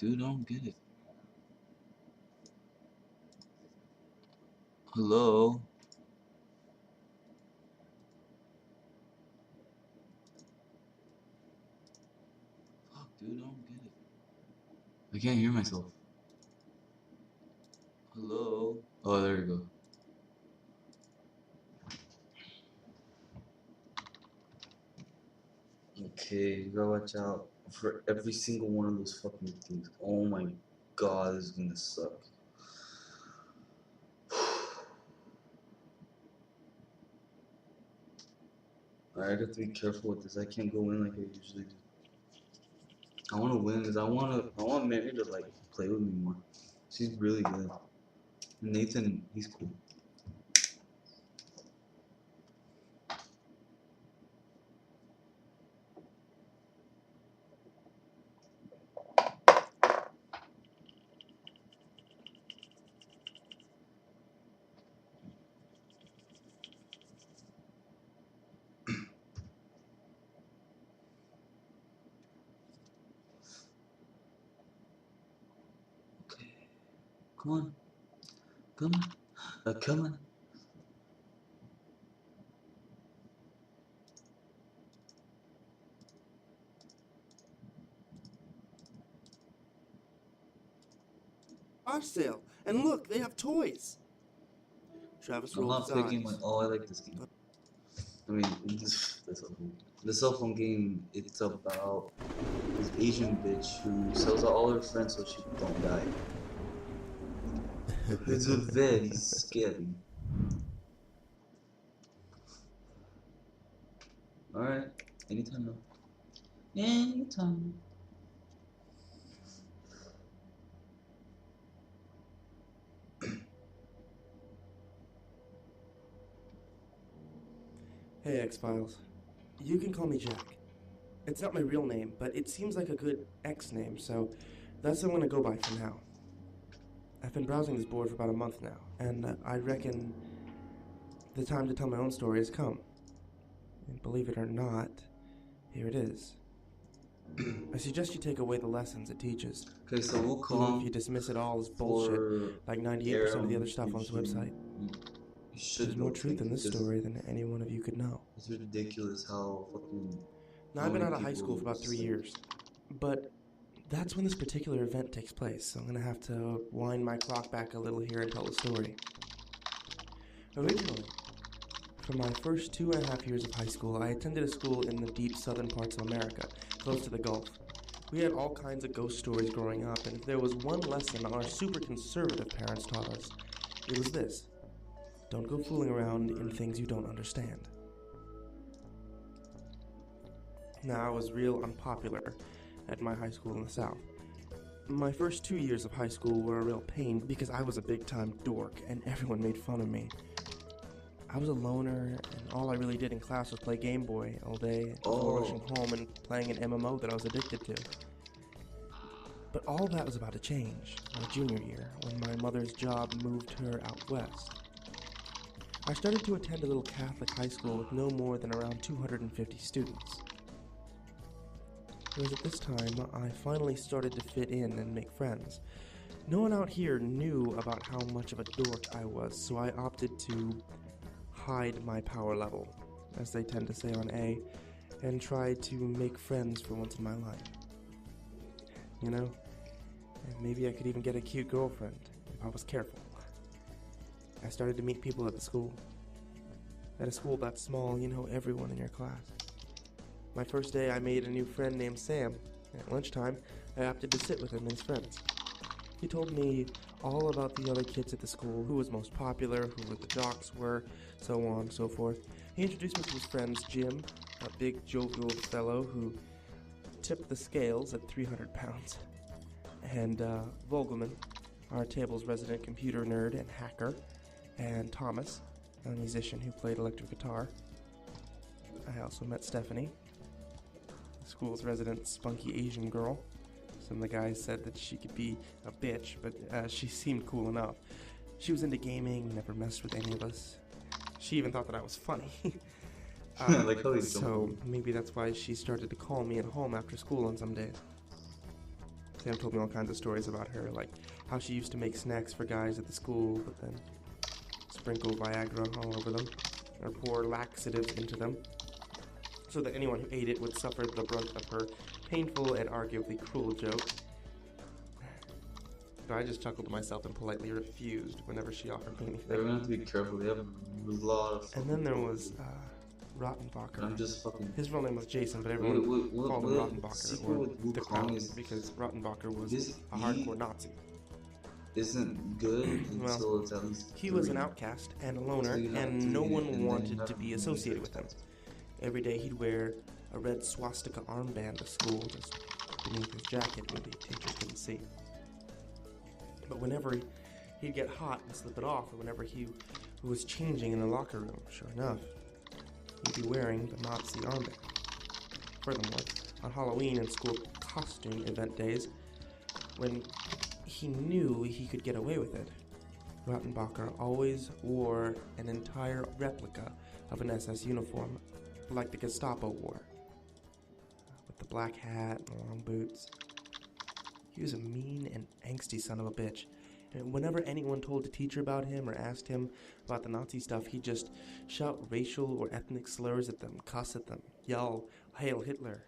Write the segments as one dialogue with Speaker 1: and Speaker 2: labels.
Speaker 1: dude, I don't get it. Hello? Fuck, dude, I don't get it. I can't hear myself. Hello? Oh, there you go. Okay, you gotta watch out for every single one of those fucking things. Oh my god, this is gonna suck. Alright, I have to be careful with this. I can't go in like I usually do. I wanna win because I want Mary to like play with me more. She's really good. Nathan, he's cool. Okay. Come on. Come on. Come on.
Speaker 2: Garage sale, and look, they have toys. Travis
Speaker 1: I'm
Speaker 2: rolled
Speaker 1: not
Speaker 2: his
Speaker 1: picking
Speaker 2: eyes.
Speaker 1: my. Oh, I like this game. I mean, the cell phone game. It's about this Asian bitch who sells out all her friends so she don't die. It's very scary. Alright, anytime now. Anytime.
Speaker 2: Hey, X-Files. You can call me Jack. It's not my real name, but it seems like a good X name, so that's what I'm gonna go by for now. I've been browsing this board for about a month now, and I reckon the time to tell my own story has come. And believe it or not, here it is. I suggest you take away the lessons it teaches.
Speaker 1: Okay, so we'll
Speaker 2: Even
Speaker 1: call
Speaker 2: if you dismiss it all as bullshit, like 98% of the other stuff on this website. There's more truth in this story than any one of you could know.
Speaker 1: It's ridiculous how fucking.
Speaker 2: Now, I've been out of high school for about 3 years, but that's when this particular event takes place, so I'm gonna have to wind my clock back a little here and tell the story. Originally, for my first 2.5 years of high school, I attended a school in the deep southern parts of America, close to the Gulf. We had all kinds of ghost stories growing up, and if there was one lesson our super conservative parents taught us, it was this: don't go fooling around in things you don't understand. Now, I was real unpopular at my high school in the South. My first 2 years of high school were a real pain because I was a big-time dork and everyone made fun of me. I was a loner, and all I really did in class was play Game Boy all day before rushing home and playing an MMO that I was addicted to. But all that was about to change my junior year when my mother's job moved her out west. I started to attend a little Catholic high school with no more than around 250 students. It was at this time I finally started to fit in and make friends. No one out here knew about how much of a dork I was, so I opted to hide my power level, as they tend to say on A, and try to make friends for once in my life. You know, and maybe I could even get a cute girlfriend if I was careful. I started to meet people at the school. At a school that small, you know everyone in your class. My first day, I made a new friend named Sam. At lunchtime, I opted to sit with him and his friends. He told me all about the other kids at the school, who was most popular, who the jocks were, so on and so forth. He introduced me to his friends Jim, a big jovial fellow who tipped the scales at 300 pounds, and Vogelman, our table's resident computer nerd and hacker, and Thomas, a musician who played electric guitar. I also met Stephanie, the school's resident spunky Asian girl. Some of the guys said that she could be a bitch, but she seemed cool enough. She was into gaming, never messed with any of us. She even thought that I was funny. So maybe that's why she started to call me at home after school on some days. Sam told me all kinds of stories about her, like how she used to make snacks for guys at the school, but then sprinkle Viagra all over them, or pour laxatives into them, so that anyone who ate it would suffer the brunt of her painful and arguably cruel joke. But I just chuckled to myself and politely refused whenever she offered me anything.
Speaker 1: We're gonna have to be careful. They have a lot of.
Speaker 2: And then there was Rottenbacher.
Speaker 1: I'm just fucking.
Speaker 2: His real name was Jason, but everyone called him Rottenbacher, or the Clown, because Rottenbacher was a hardcore Nazi.
Speaker 1: Isn't good until it's at least.
Speaker 2: He was an outcast and a loner, and no one wanted to be associated with him. Every day he'd wear a red swastika armband to school just beneath his jacket where the teacher couldn't see. But whenever he'd get hot and slip it off, or whenever he was changing in the locker room, sure enough, he'd be wearing the Nazi armband. Furthermore, on Halloween and school costume event days, when he knew he could get away with it, Rottenbacher always wore an entire replica of an SS uniform, like the Gestapo wore, with the black hat and the long boots. He was a mean and angsty son of a bitch, and whenever anyone told a teacher about him or asked him about the Nazi stuff, he'd just shout racial or ethnic slurs at them, cuss at them, yell, "Hail Hitler."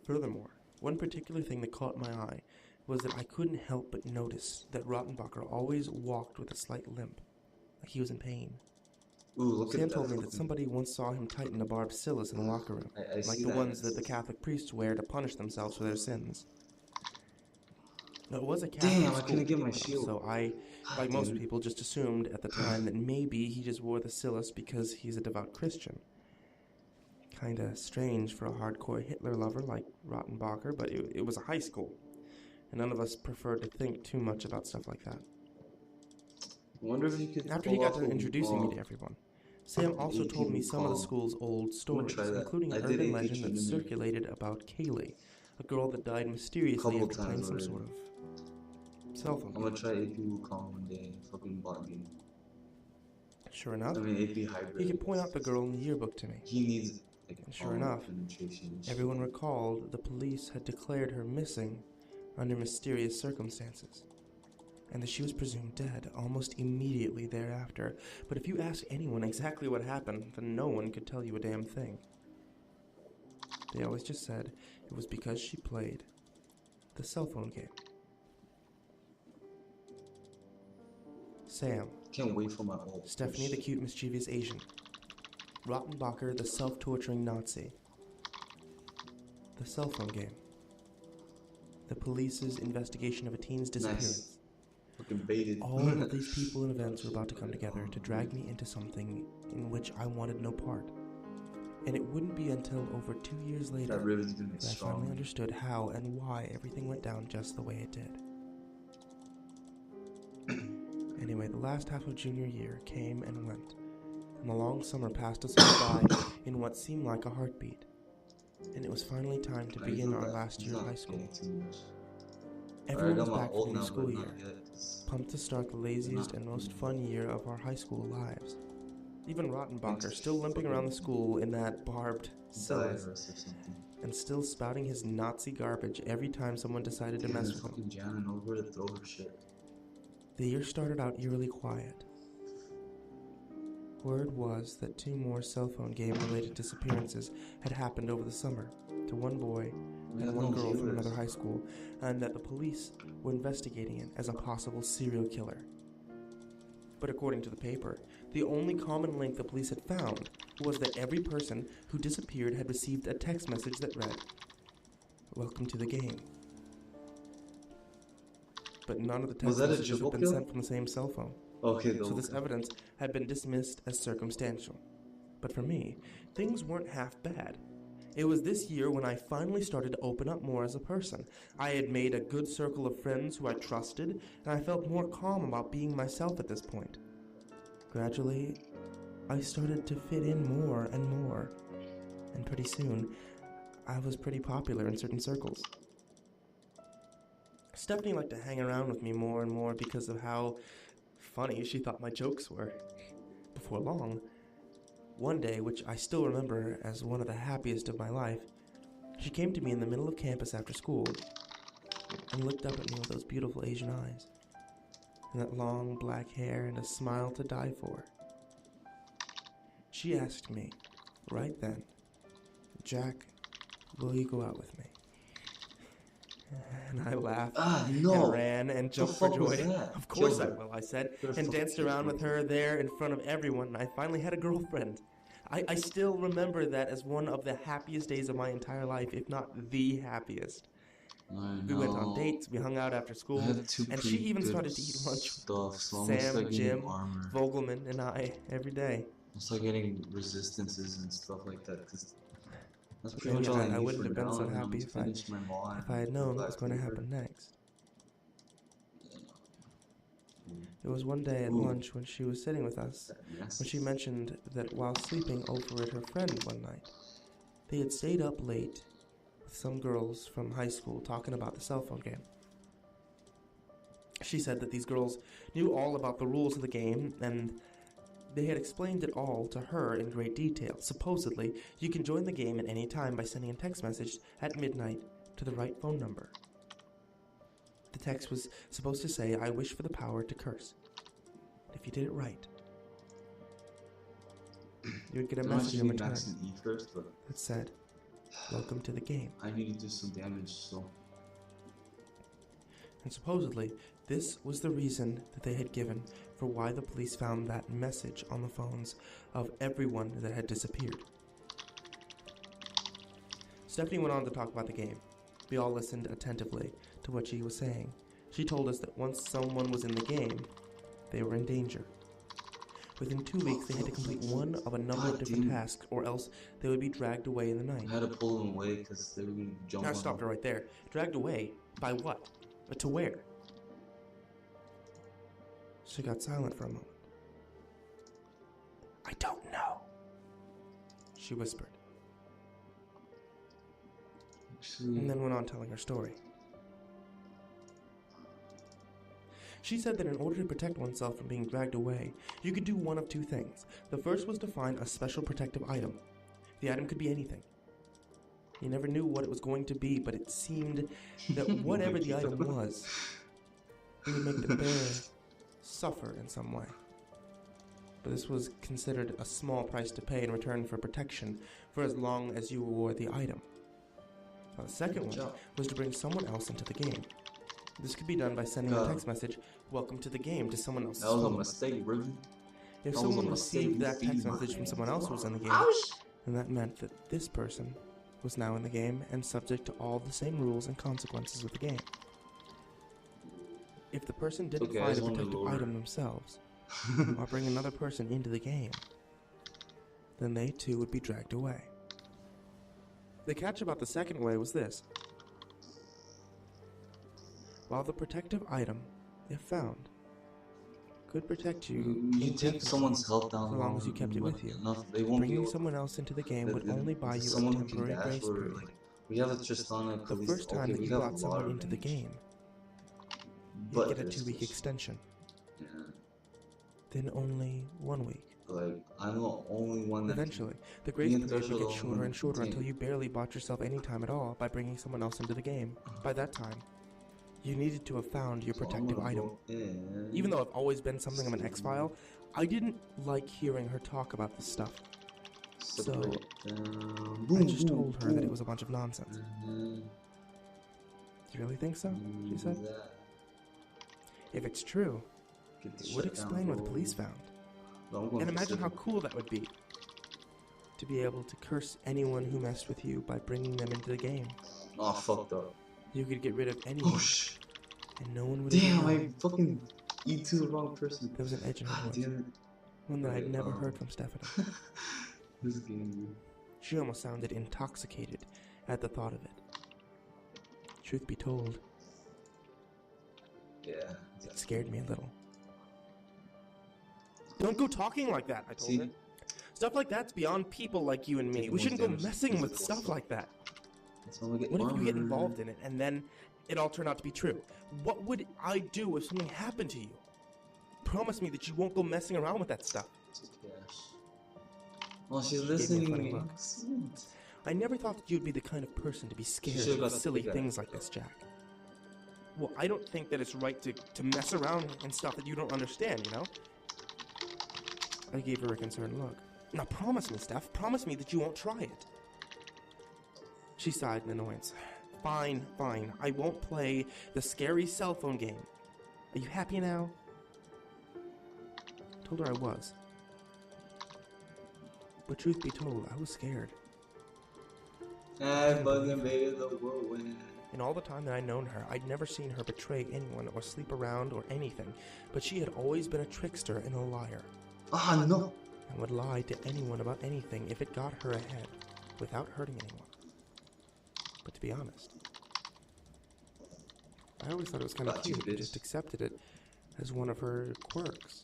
Speaker 2: Furthermore, one particular thing that caught my eye was that I couldn't help but notice that Rottenbacher always walked with a slight limp, like he was in pain.
Speaker 1: Ooh,
Speaker 2: Sam told me that somebody once saw him tighten a barbicillus in the locker room, like the ones that the Catholic priests wear to punish themselves for their sins. Now, it was a Catholic
Speaker 1: Damn, I couldn't get my shield.
Speaker 2: So I, like most people, just assumed at the time that maybe he just wore the cilice because he's a devout Christian. Kinda strange for a hardcore Hitler lover like Rottenbacher, but it was a high school, and none of us preferred to think too much about stuff like that.
Speaker 1: I wonder if you could.
Speaker 2: After he got done introducing me to everyone, Sam also told me some of the school's old stories, including an urban legend that circulated about Kaylee, a girl that died mysteriously after playing some sort of cell phone.
Speaker 1: I'm gonna try AP Wukong one day, fucking bot game.
Speaker 2: Sure enough,
Speaker 1: AP hybrid.
Speaker 2: he could point out the girl in the yearbook to me.
Speaker 1: He needs. Like,
Speaker 2: and sure enough, everyone recalled the police had declared her missing under mysterious circumstances, and that she was presumed dead almost immediately thereafter. But if you ask anyone exactly what happened, then no one could tell you a damn thing. They always just said it was because she played the cell phone game. Sam.
Speaker 1: Can't wait for my ult.
Speaker 2: Stephanie, the cute, mischievous Asian. Rottenbacher, the self-torturing Nazi. The cell phone game. The police's investigation of a teen's disappearance.
Speaker 1: Fucking baited.
Speaker 2: All of these people and events were about to come together to drag me into something in which I wanted no part. And it wouldn't be until over 2 years later that I finally understood how and why everything went down just the way it did. Anyway, the last half of junior year came and went, and the long summer passed us all by in what seemed like a heartbeat. And it was finally time to begin our last year of high school. Everyone was back for the new school year, pumped to start the laziest and most fun year of our high school lives. Even Rottenbacher, still limping around the school in that barbed cilice, and still spouting his Nazi garbage every time someone decided to mess with him. The year started out eerily quiet. Word was that 2 more cell phone game-related disappearances had happened over the summer to one boy and one girl from another high school, and that the police were investigating it as a possible serial killer. But according to the paper, the only common link the police had found was that every person who disappeared had received a text message that read, "Welcome to the game." But none of the text messages had been sent from the same cell phone. So this evidence had been dismissed as circumstantial. But for me, things weren't half bad. It was this year when I finally started to open up more as a person. I had made a good circle of friends who I trusted, and I felt more calm about being myself at this point. Gradually, I started to fit in more and more, and pretty soon, I was pretty popular in certain circles. Stephanie liked to hang around with me more and more because of how funny she thought my jokes were. Before long, one day, which I still remember as one of the happiest of my life, She came to me in the middle of campus after school and looked up at me with those beautiful Asian eyes, and that long black hair and a smile to die for. She asked me, right then, "Jack, will you go out with me?" And I laughed
Speaker 1: No.
Speaker 2: and ran and jumped for
Speaker 1: fuck was
Speaker 2: joy.
Speaker 1: that?
Speaker 2: Of course I
Speaker 1: Killed her.
Speaker 2: will, I said,
Speaker 1: Could've
Speaker 2: and
Speaker 1: fucking
Speaker 2: danced around
Speaker 1: killed
Speaker 2: with
Speaker 1: her.
Speaker 2: her there in front of everyone, and I finally had a girlfriend. I still remember that as one of the happiest days of my entire life, if not the happiest. We went on dates, we hung out after school, and she even started to eat lunch
Speaker 1: stuff, so I'm
Speaker 2: with
Speaker 1: gonna
Speaker 2: Sam,
Speaker 1: start getting
Speaker 2: Jim,
Speaker 1: armor.
Speaker 2: Vogelman, and I every day.
Speaker 1: I'll start getting resistances and stuff like that, because that's
Speaker 2: But
Speaker 1: pretty
Speaker 2: then
Speaker 1: much all
Speaker 2: again,
Speaker 1: I
Speaker 2: I
Speaker 1: need
Speaker 2: wouldn't
Speaker 1: for
Speaker 2: have been
Speaker 1: now,
Speaker 2: so
Speaker 1: and I'm
Speaker 2: happy
Speaker 1: to finish my mod
Speaker 2: if I had
Speaker 1: and
Speaker 2: known
Speaker 1: go
Speaker 2: what was
Speaker 1: back
Speaker 2: going to
Speaker 1: to her.
Speaker 2: happen next. It was one day at lunch when she was sitting with us, when she mentioned that while sleeping over at her friend one night, they had stayed up late with some girls from high school talking about the cell phone game. She said that these girls knew all about the rules of the game, and they had explained it all to her in great detail. Supposedly, you can join the game at any time by sending a text message at midnight to the right phone number. The text was supposed to say, "I wish for the power to curse." If you did it right, you would get a message in return
Speaker 1: Max and E first, but
Speaker 2: that said, "Welcome to the game."
Speaker 1: I need to do some damage, so
Speaker 2: And supposedly, this was the reason that they had given for why the police found that message on the phones of everyone that had disappeared. Stephanie went on to talk about the game. We all listened attentively to what she was saying. She told us that once someone was in the game, they were in danger. Within 2 weeks, they had to complete one of a number of different tasks, or else they would be dragged away in the night.
Speaker 1: I had to pull them away because they were going to jump
Speaker 2: I
Speaker 1: on
Speaker 2: stopped her
Speaker 1: them.
Speaker 2: right there. Dragged away? By what? To where? She got silent for a moment. "I don't know," she whispered, and then went on telling her story. She said that in order to protect oneself from being dragged away, you could do one of two things. The first was to find a special protective item. The item could be anything. You never knew what it was going to be, but it seemed that whatever the item was, it would make the bearer suffer in some way. But this was considered a small price to pay in return for protection for as long as you wore the item. Now, the second one was to bring someone else into the game. This could be done by sending a text message, "Welcome to the game," to someone else's
Speaker 1: That was a
Speaker 2: phone.
Speaker 1: mistake, bro.
Speaker 2: If
Speaker 1: That was
Speaker 2: someone
Speaker 1: a mistake.
Speaker 2: received that text message from someone else who was in the game, then that meant that this person was now in the game and subject to all the same rules and consequences of the game. If the person didn't
Speaker 1: Okay, I
Speaker 2: find a
Speaker 1: just wanted to
Speaker 2: protective
Speaker 1: lower.
Speaker 2: item themselves, or bring another person into the game, then they too would be dragged away. The catch about the second way was this. While the protective item, if found, could protect you
Speaker 1: You take
Speaker 2: indefinitely,
Speaker 1: someone's health down
Speaker 2: so long as you kept it with you,
Speaker 1: They won't be
Speaker 2: bringing
Speaker 1: able,
Speaker 2: someone else into the game would only buy you a
Speaker 1: someone who can
Speaker 2: temporary
Speaker 1: dash
Speaker 2: grace
Speaker 1: or
Speaker 2: period.
Speaker 1: like we have a Tristana.
Speaker 2: The first time that you brought someone into the game, you get a 2-week extension.
Speaker 1: Yeah,
Speaker 2: Then only 1 week.
Speaker 1: like I'm the only one that.
Speaker 2: Eventually, the grace
Speaker 1: being
Speaker 2: period would get
Speaker 1: threshold
Speaker 2: shorter and shorter
Speaker 1: contained.
Speaker 2: until you barely bought yourself any time at all by bringing someone else into the game. By that time, you needed to have found your protective item. Even though I've always been something of an X-File, I didn't like hearing her talk about this stuff. So, I just told her that it was a bunch of nonsense. You really think so? She said. If it's true, it would explain what the police found. And imagine how cool that would be. To be able to curse anyone who messed with you by bringing them into the game.
Speaker 1: Oh, fucked up.
Speaker 2: You could get rid of anyone,
Speaker 1: Oh, shit.
Speaker 2: and no one would
Speaker 1: Damn,
Speaker 2: even know.
Speaker 1: I fucking eat to the wrong person.
Speaker 2: There was an edge in her
Speaker 1: God
Speaker 2: voice,
Speaker 1: damn it.
Speaker 2: one that I'd never heard from Stephanie.
Speaker 1: This game.
Speaker 2: She almost sounded intoxicated at the thought of it. Truth be told,
Speaker 1: Yeah.
Speaker 2: it scared me a little. Don't go talking like that, I told her. Stuff like that's beyond people like you and me. We shouldn't go messing with stuff like that. What if you get involved in it and then it all turned out to be true? What would I do if something happened to you? Promise me that you won't go messing around with that stuff.
Speaker 1: Well, she's
Speaker 2: She gave me a funny
Speaker 1: listening.
Speaker 2: look. I never thought that you'd be the kind of person to be scared
Speaker 1: should've
Speaker 2: of
Speaker 1: got
Speaker 2: silly
Speaker 1: the
Speaker 2: things like this, Jack. Well, I don't think that it's right to mess around and stuff that you don't understand, you know? I gave her a concerned look. Now promise me, Steph, promise me that you won't try it. She sighed in annoyance. Fine, fine, I won't play the scary cell phone game. Are you happy now? I told her I was. But truth be told, I was scared. In all the time that I'd known her, I'd never seen her betray anyone or sleep around or anything, but she had always been a trickster and a liar.
Speaker 1: Ah, no!
Speaker 2: And would lie to anyone about anything if it got her ahead, without hurting anyone. But to be honest, I always thought it was kind of cute and just accepted it as one of her quirks.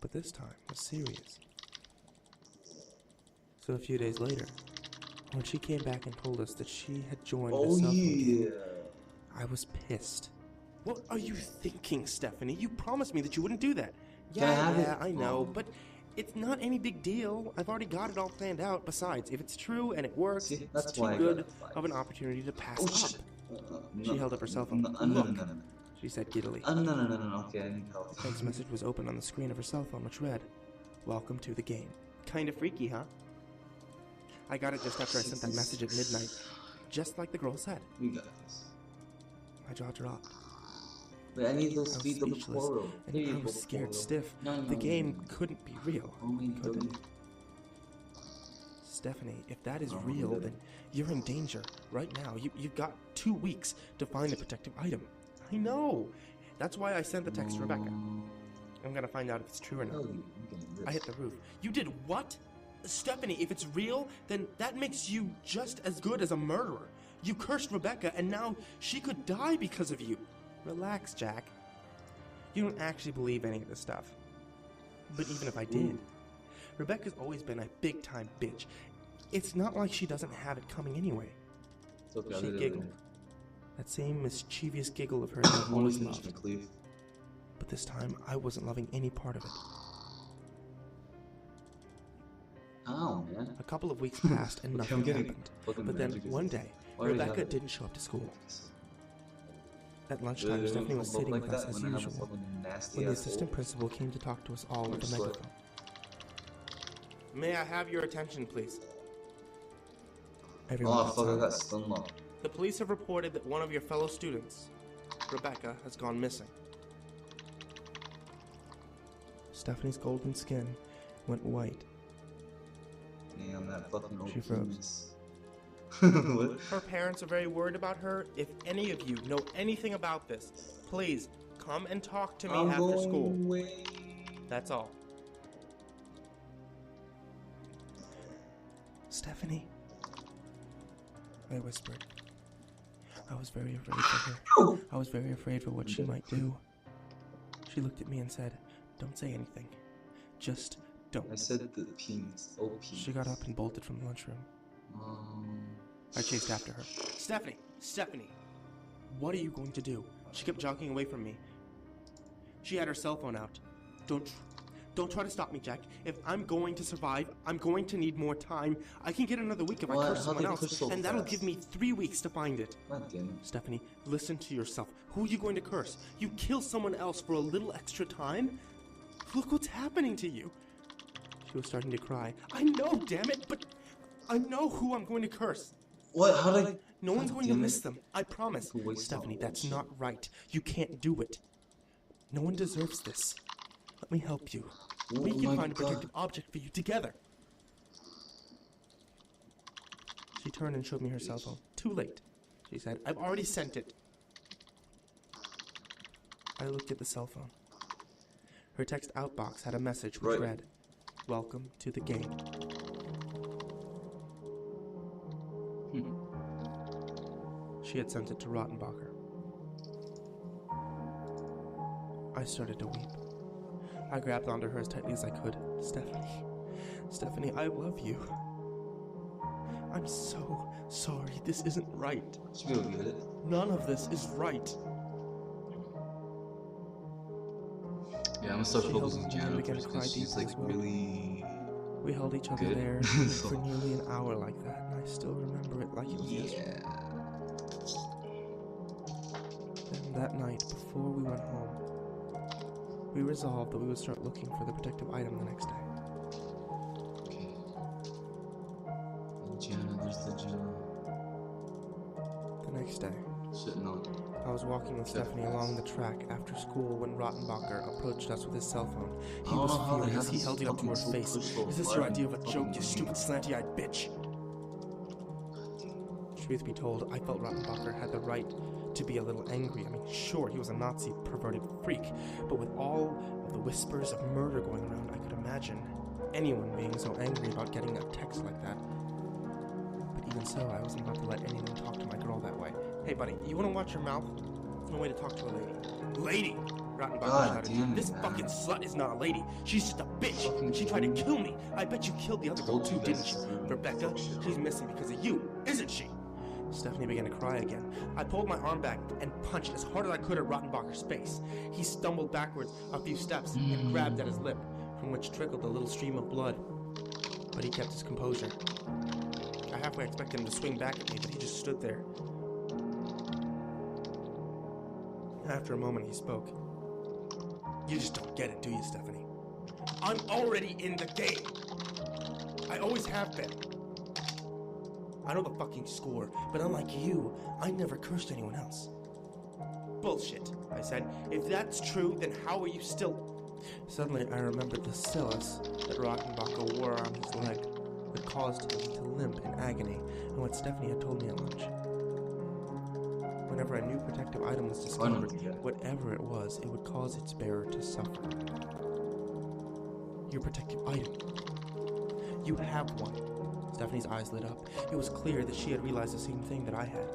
Speaker 2: But this time was serious. So a few days later, when she came back and told us that she had joined the cell phone game, I was pissed. What are you thinking, Stephanie? You promised me that you wouldn't do that. Yeah, I know, but it's not any big deal. I've already got it all planned out. Besides, if it's true and it works, it's too good of an opportunity to pass up. She held up her cell phone. Look, she said giddily.
Speaker 1: No, okay, I need help.
Speaker 2: The text message was open on the screen of her cell phone, which read, "Welcome to the game." Kind of freaky, huh? I got it just after I sent that message at midnight, just like the girl said.
Speaker 1: We got this.
Speaker 2: My jaw dropped.
Speaker 1: Wait, I need those speed of the portal.
Speaker 2: And I was scared stiff. The game couldn't be real, could it? Stephanie, if that is real, then you're in danger right now. You've got 2 weeks to find the protective item. I know. That's why I sent the text to Rebecca. I'm gonna find out if it's true or not. I hit the roof. You did what? Stephanie, if it's real, then that makes you just as good as a murderer. You cursed Rebecca, and now she could die because of you. Relax, Jack. You don't actually believe any of this stuff. But even if I did, Rebecca's always been a big-time bitch. It's not like she doesn't have it coming anyway. She giggled. That same mischievous giggle of hers I've always loved. But this time, I wasn't loving any part of it.
Speaker 1: Oh, man.
Speaker 2: A couple of weeks passed and nothing happened. But then, one day, Rebecca didn't show up to school. At lunchtime, Stephanie was sitting with us as usual, when the assistant principal came to talk to us all with a megaphone. May I have your attention, please? Everyone got silent. The police have reported that one of your fellow students, Rebecca, has gone missing. Stephanie's golden skin went white.
Speaker 1: Damn, that fucking
Speaker 2: she froze.
Speaker 1: What?
Speaker 2: Her parents are very worried about her. If any of you know anything about this, please come and talk to me after school. That's all. Stephanie, I whispered. I was very afraid for her. I was very afraid for what she might do. She looked at me and said, "Don't say anything. Just don't."
Speaker 1: I said the penis. Oh, penis.
Speaker 2: She got up and bolted from the lunchroom. I chased after her. Stephanie! Stephanie! What are you going to do? She kept jogging away from me. She had her cell phone out. Don't try to stop me, Jack. If I'm going to survive, I'm going to need more time. I can get another week if I curse someone else, and that'll give me 3 weeks to find it. Stephanie, listen to yourself. Who are you going to curse? You kill someone else for a little extra time? Look what's happening to you. She was starting to cry. I know, damn it, but I know who I'm going to curse.
Speaker 1: What? How did I...
Speaker 2: No one's going to miss them, I promise. Stephanie, that's not right. You can't do it. No one deserves this. Let me help you. We can find a protective object for you together. She turned and showed me her cell phone. Too late, she said. I've already sent it. I looked at the cell phone. Her text outbox had a message which read, "Welcome to the game." She had sent it to Rottenbacher. I started to weep. I grabbed onto her as tightly as I could. Stephanie, I love you. I'm so sorry. This isn't right. None of this is right.
Speaker 1: Yeah, I'm gonna start focusing on Jana because she's like really
Speaker 2: We held each other
Speaker 1: Good.
Speaker 2: there for nearly an hour like that, and I still remember it like it was yesterday. Then that night, before we went home, we resolved that we would start looking for the protective item the next day.
Speaker 1: Okay. And Gianna, there's the Gianna.
Speaker 2: The next day,
Speaker 1: Sitting on.
Speaker 2: I was walking with Stephanie along the track after school when Rottenbacher approached us with his cell phone. He was furious. He held it up to her face. Is this your idea of a joke, you stupid slanty-eyed bitch? Truth be told, I felt Rottenbacher had the right to be a little angry. I mean, sure, he was a Nazi perverted freak, but with all of the whispers of murder going around, I could imagine anyone being so angry about getting a text like that. But even so, I wasn't about to let anyone talk to my girl that way. Hey, buddy, you want to watch your mouth? There's no way to talk to a lady. Lady! Rottenbacher shouted. This fucking slut is not a lady. She's just a bitch. She tried to kill me. I bet you killed the other girl too, didn't you? Rebecca, she's missing because of you, isn't she? Stephanie began to cry again. I pulled my arm back and punched as hard as I could at Rottenbacher's face. He stumbled backwards a few steps and grabbed at his lip, from which trickled a little stream of blood. But he kept his composure. I halfway expected him to swing back at me, but he just stood there. After a moment, he spoke. You just don't get it, do you, Stephanie? I'm already in the game. I always have been. I know the fucking score, but unlike you, I never cursed anyone else. Bullshit, I said. If that's true, then how are you still... Suddenly, I remembered the cilice that Rottenbacher wore on his leg that caused him to limp in agony, and what Stephanie had told me at lunch. Whenever a new protective item was discovered, whatever it was, it would cause its bearer to suffer. Your protective item. You have one. Stephanie's eyes lit up. It was clear that she had realized the same thing that I had.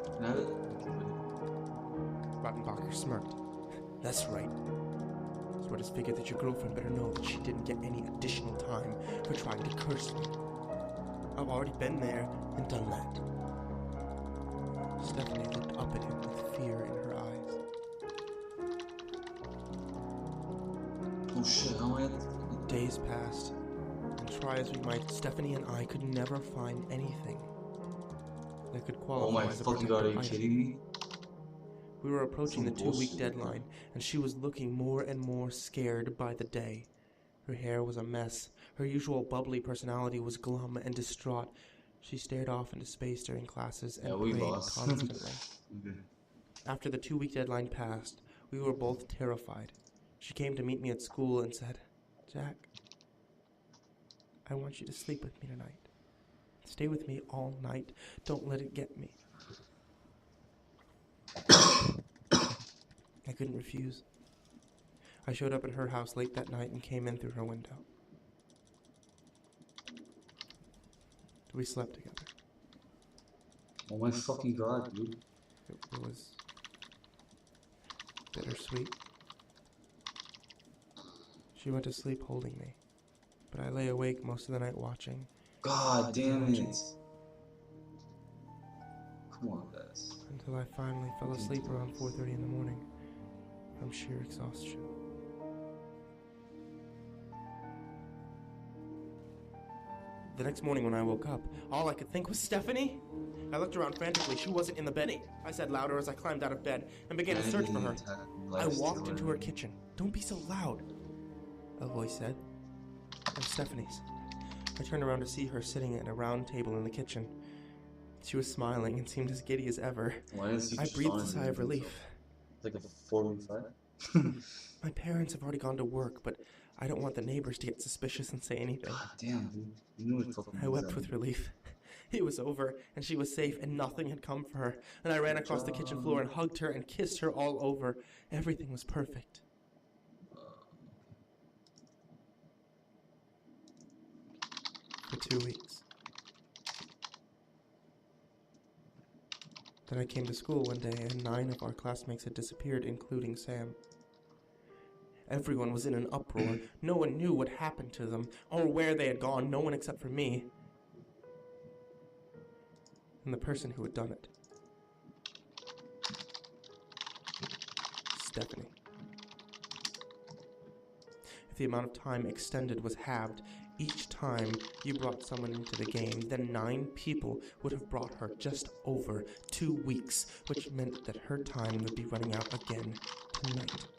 Speaker 2: Rottenbacher smirked. That's right. So I just figured that your girlfriend better know that she didn't get any additional time for trying to curse me. I've already been there and done that. Stephanie looked up at him with fear in her eyes.
Speaker 1: Oh shit, how am I?
Speaker 2: Days passed. And try as we might, Stephanie and I could never find anything that could qualify
Speaker 1: Oh my
Speaker 2: as a
Speaker 1: fucking god, are you
Speaker 2: protective
Speaker 1: kidding me?
Speaker 2: We were approaching the 2-week deadline, and she was looking more and more scared by the day. Her hair was a mess. Her usual bubbly personality was glum and distraught. She stared off into space during classes and prayed constantly.
Speaker 1: Okay.
Speaker 2: After the 2-week deadline passed, we were both terrified. She came to meet me at school and said, Jack, I want you to sleep with me tonight. Stay with me all night. Don't let it get me. I couldn't refuse. I showed up at her house late that night and came in through her window. We slept together.
Speaker 1: Oh my fucking god, dude.
Speaker 2: It was bittersweet. She went to sleep holding me, but I lay awake most of the night watching.
Speaker 1: God damn it. Come on, guys.
Speaker 2: Until I finally fell asleep around 4:30 in the morning from sheer exhaustion. The next morning when I woke up, all I could think was Stephanie. I looked around frantically. She wasn't in the bed. I said louder as I climbed out of bed and began to search for her. I walked into her kitchen. Don't be so loud, a voice said. It was Stephanie's. I turned around to see her sitting at a round table in the kitchen. She was smiling and seemed as giddy as ever. I breathed a sigh of relief.
Speaker 1: Like a 4v5?
Speaker 2: My parents have already gone to work, but I don't want the neighbors to get suspicious and say anything.
Speaker 1: God damn, dude. You knew it fucking
Speaker 2: I wept with relief. It was over, and she was safe, and nothing had come for her. And I ran across the kitchen floor and hugged her and kissed her all over. Everything was perfect. For 2 weeks. Then I came to school one day, and 9 of our classmates had disappeared, including Sam. Everyone was in an uproar. No one knew what happened to them, or where they had gone, no one except for me. And the person who had done it. Stephanie. If the amount of time extended was halved, each time you brought someone into the game, then 9 people would have brought her just over 2 weeks, which meant that her time would be running out again tonight.